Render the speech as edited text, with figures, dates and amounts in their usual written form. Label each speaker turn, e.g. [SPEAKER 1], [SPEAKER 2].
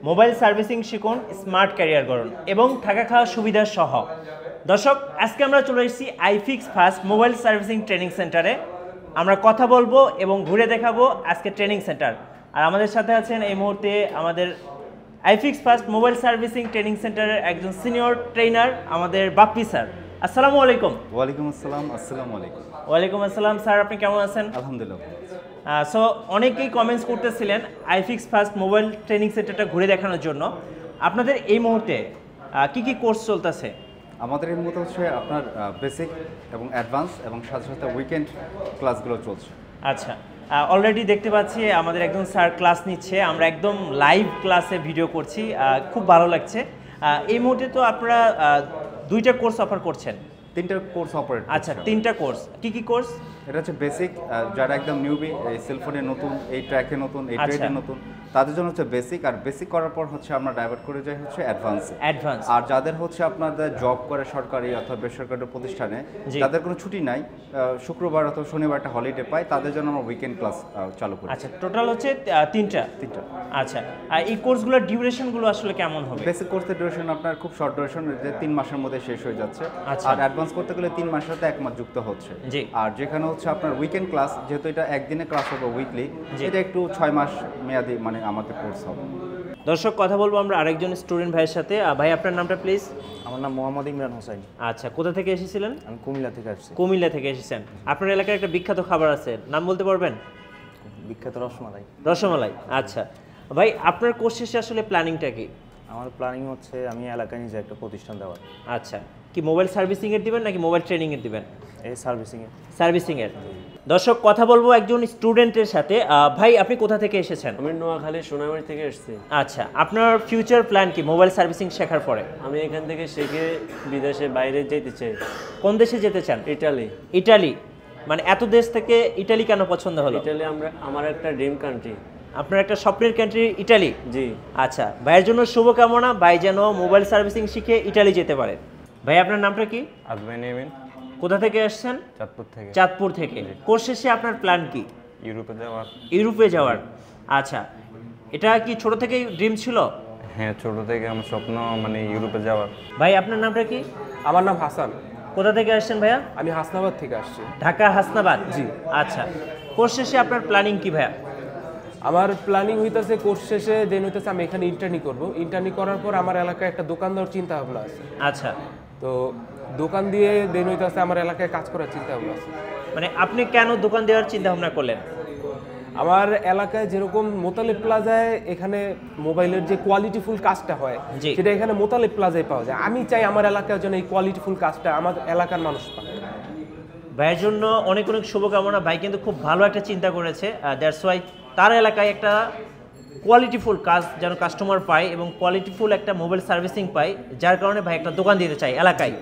[SPEAKER 1] Mobile servicing শিখুন, smart career গড়ুন এবং থাকা খাওয়ার সুবিধা সহ। দর্শক, আজকে আমরা চলে এসেছি iFix first mobile servicing training সেন্টারে। আমরা কথা বলবো এবং ঘুরে দেখাবো আজকে ট্রেনিং সেন্টার। আর আমাদের সাথে আছেন এই মুহূর্তে আমাদের iFix first mobile servicing training সেন্টারের একজন সিনিয়র ট্রেনার আমাদের বাপ্পি স্যার। আসসালামু আলাইকুম।
[SPEAKER 2] ওয়ালাইকুম আসসালাম। আসসালামু আলাইকুম।
[SPEAKER 1] ওয়ালাইকুম আসসালাম স্যার, আপনি কেমন আছেন?
[SPEAKER 2] আলহামদুলিল্লাহ।
[SPEAKER 1] সো অনেকেই কমেন্টস করতেছিলেন আইফিক্স ফার্স্ট মোবাইল ট্রেনিং সেন্টারটা ঘুরে দেখানোর জন্য। আপনাদের এই মুহূর্তে কি কি কোর্স চলতেছে?
[SPEAKER 2] আমাদের এই মুহূর্তে হচ্ছে আপনার বেসিক এবং অ্যাডভান্স এবং সাথে সাথে উইকেন্ড ক্লাসগুলো চলছে।
[SPEAKER 1] আচ্ছা, অলরেডি দেখতে পাচ্ছি আমাদের একজন স্যার ক্লাস নিচ্ছে, আমরা একদম লাইভ ক্লাসে ভিডিও করছি, খুব ভালো লাগছে। এই মুহূর্তে তো আপনারা দুইটা কোর্স অফার করছেন।
[SPEAKER 2] তিনটা কোর্স অপারেট।
[SPEAKER 1] আচ্ছা, তিনটা কোর্স। কি কি কোর্স?
[SPEAKER 2] এটা হচ্ছে বেসিক, যারা একদম নিউবি, এই সেলফোনে নতুন, এই ট্র্যাকে নতুন, এই ট্রেডে নতুন, তাদের জন্য হচ্ছে বেসিক। আর বেসিক করার পর হচ্ছে আমরা ডাইভার্ট করে যাই হচ্ছে অ্যাডভান্স। আর যাদের হচ্ছে আপনাদের জব করে সরকারি অথবা বেসরকারি প্রতিষ্ঠানে, যাদের কোনো ছুটি নাই, শুক্রবার অথবা শনিবার একটা হলিডে পায়, তাদের জন্য আমরা উইকেন্ড ক্লাস চালু করি।
[SPEAKER 1] আচ্ছা, টোটাল হচ্ছে তিনটা। আচ্ছা, আর এই কোর্সগুলোর ডিউরেশনগুলো আসলে কেমন হবে?
[SPEAKER 2] বেসিক কোর্সের ডিউরেশন আপনার খুব শর্ট ডিউরেশন, যে 3 মাসের মধ্যে শেষ হয়ে যাচ্ছে। আর অ্যাডভান্স করতে গেলে 3 মাসের সাথে 1 মাস যুক্ত হচ্ছে। আর যেখানে হচ্ছে আপনার উইকেন্ড ক্লাস, যেহেতু এটা একদিনে ক্লাস হবে উইকলি, এটা একটু 6 মাস মেয়াদি মানে আমাদের কোর্স হবে।
[SPEAKER 1] দর্শক, কথা বলবো আমরা আরেকজন স্টুডেন্ট ভাইয়ের সাথে। ভাই, আপনার নামটা প্লিজ?
[SPEAKER 3] আমার নাম মোহাম্মদ ইমরান হোসেন।
[SPEAKER 1] আচ্ছা, কোথা থেকে এসেছিলেন?
[SPEAKER 3] আমি কুমিল্লা থেকে আসছি।
[SPEAKER 1] কুমিল্লা থেকে এসেছেন। আপনার এলাকার একটা বিখ্যাত খাবার আছে, নাম বলতে পারবেন?
[SPEAKER 3] বিখ্যাত রসমালাই।
[SPEAKER 1] রসমালাই। আচ্ছা ভাই, আপনার কোর্স শেষে আসলে প্ল্যানিংটা কি?
[SPEAKER 3] আমার প্ল্যানিং হচ্ছে আমি এলাকায় নিজে একটা প্রতিষ্ঠান দেওয়ার।
[SPEAKER 1] আচ্ছা, কি মোবাইল সার্ভিসিং এর দিবেন নাকি মোবাইল ট্রেনিং এর দিবেন?
[SPEAKER 3] এই সার্ভিসিংয়ে।
[SPEAKER 1] সার্ভিসিং এর। দর্শক, কথা বলবো একজন স্টুডেন্টের সাথে। ভাই, আপনি কোথা থেকে এসেছেন?
[SPEAKER 4] আমি নোয়াখালী সোনামারি থেকে এসেছি।
[SPEAKER 1] আচ্ছা, আপনার ফিউচার প্ল্যান কি মোবাইল সার্ভিসিং শেখার পরে?
[SPEAKER 4] আমি এখান থেকে শিখে বিদেশে বাইরে যেতে চাই।
[SPEAKER 1] কোন দেশে যেতে চান?
[SPEAKER 4] ইটালি।
[SPEAKER 1] ইটালি? মানে এত দেশ থেকে ইটালি কেন পছন্দ হলো?
[SPEAKER 4] ইটালি আমার একটা ড্রিম কান্ট্রি।
[SPEAKER 1] আপনার একটা স্বপ্নের কান্ট্রি ইটালি?
[SPEAKER 4] জি।
[SPEAKER 1] আচ্ছা, ভাইয়ের জন্য শুভকামনা, ভাই যেন মোবাইল সার্ভিসিং শিখে ইটালি যেতে পারে। ভাই, আপনার নামটা কি?
[SPEAKER 5] আজমাইন এমিন।
[SPEAKER 1] কোথা থেকে আসছেন?
[SPEAKER 5] চাঁদপুর থেকে।
[SPEAKER 1] চাঁদপুর থেকে। কোর্স শেষে আপনার প্ল্যান কি?
[SPEAKER 5] ইউরোপে যাওয়ার।
[SPEAKER 1] ইউরোপে যাওয়ার। আচ্ছা, এটা কি ছোট থেকেই ড্রিম ছিল?
[SPEAKER 5] হ্যাঁ, ছোট থেকে আমার স্বপ্ন মানে ইউরোপে যাওয়ার।
[SPEAKER 1] ভাই, আপনার নামটা কি?
[SPEAKER 6] আমার নাম হাসান।
[SPEAKER 1] কোথা থেকে আসছেন ভাইয়া?
[SPEAKER 6] আমি হাসনাবাদ থেকে আসছি।
[SPEAKER 1] ঢাকা হাসনাবাদ?
[SPEAKER 6] জি।
[SPEAKER 1] আচ্ছা, কোর্স শেষে আপনার প্ল্যানিং কি ভাইয়া?
[SPEAKER 6] আমার প্ল্যানিং হইতেছে কোর্স শেষে দেন হইতেছে আমি এখানে ইন্টার্নি করব। ইন্টার্নি করার পর আমার এলাকায় একটা দোকান দেওয়ার চিন্তা ভাবনা আছে।
[SPEAKER 1] আচ্ছা,
[SPEAKER 6] তো দোকান দিয়ে দেন হইতেছে আমার এলাকায় কাজ করার চিন্তা ভাবনা আছে।
[SPEAKER 1] মানে আপনি কেন দোকান দেওয়ার চিন্তা ভাবনা করলেন?
[SPEAKER 6] আমার এলাকায় যেরকম মোতালেব প্লাজায় এখানে মোবাইলের যে কোয়ালিটিফুল কাজটা হয়, সেটা এখানে মোতালেব প্লাজায় পাওয়া যায়। আমি চাই আমার এলাকার জন্য এই কোয়ালিটিফুল কাজটা আমার এলাকার মানুষ পায়।
[SPEAKER 1] ভাইয়ের জন্য অনেক অনেক শুভকামনা। ভাই কিন্তু খুব ভালো একটা চিন্তা করেছে। দ্যাটস ওয়াই তার এলাকায় একটা কোয়ালিটিফুল কাজ যেন কাস্টমার পায় এবং কোয়ালিটিফুল একটা মোবাইল সার্ভিসিং পায়, যার কারণে ভাই একটা দোকান দিতে চাই এলাকায়।